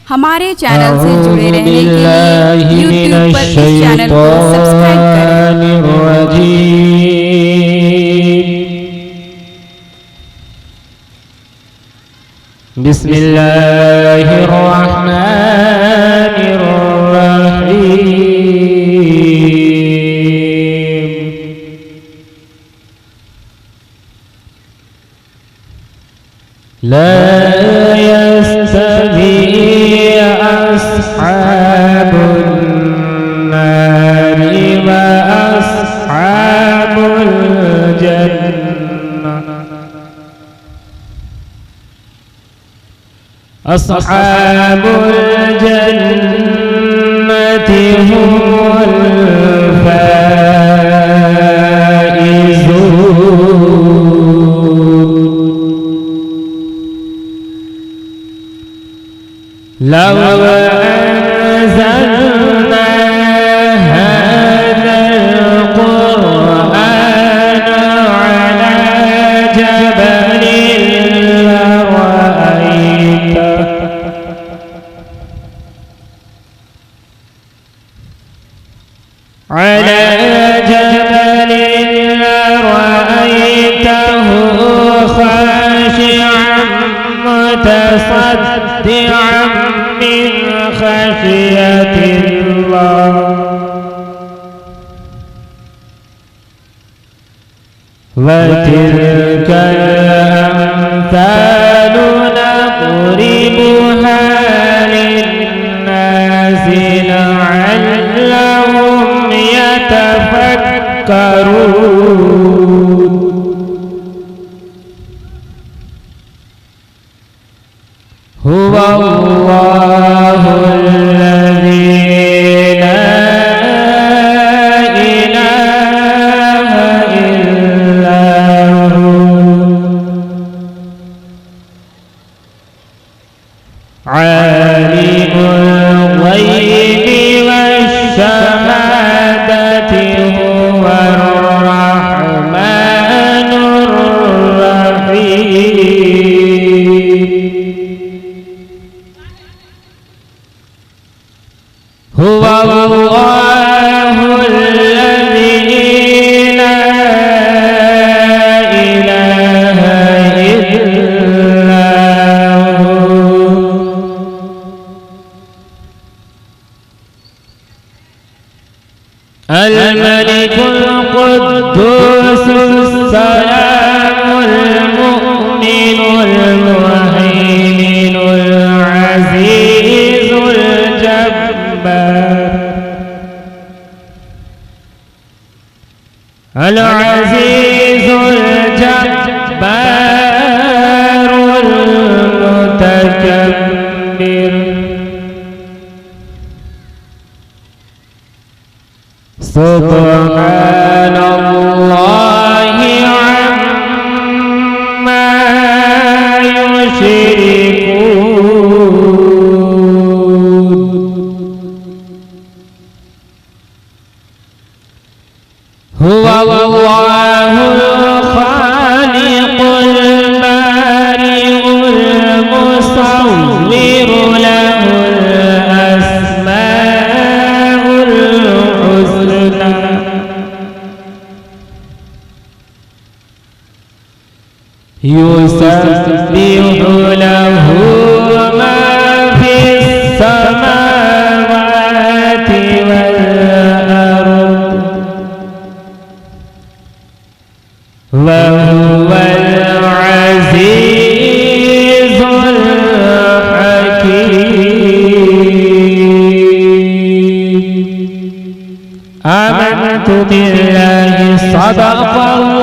हमारे चैनल से जुड़े रहने के लिए यूट्यूब पर इस चैनल को सब्सक्राइब करें। बिस्मिल्लाहिर्रहमानिर्रहीम। لا يستوي أصحاب النار وأصحاب الجنة. أصحاب الجنة هم لو أنزلنا هذا القرآن على جبل لرأيته خاشعا متصدعا من خشية الله. وتلك الأمثال نضربها للناس لعلهم يتفكرون. هو الله الذي لا إله إلا هو عالم الغيب والشهادة هو الرحمن الرحيم. هو الله الذي لا إله إلا هو الملك القدوس السلام المؤمن المهيمن العزيز العزيز الجبار المتكبر. سبحان الله عما يشركون. هو الله الخالق البارئ المصور له الأسماء الحسنى. يسبح له ما في السماوات والأرض وهو العزيز الحكيم. آمنت بالله صدق الله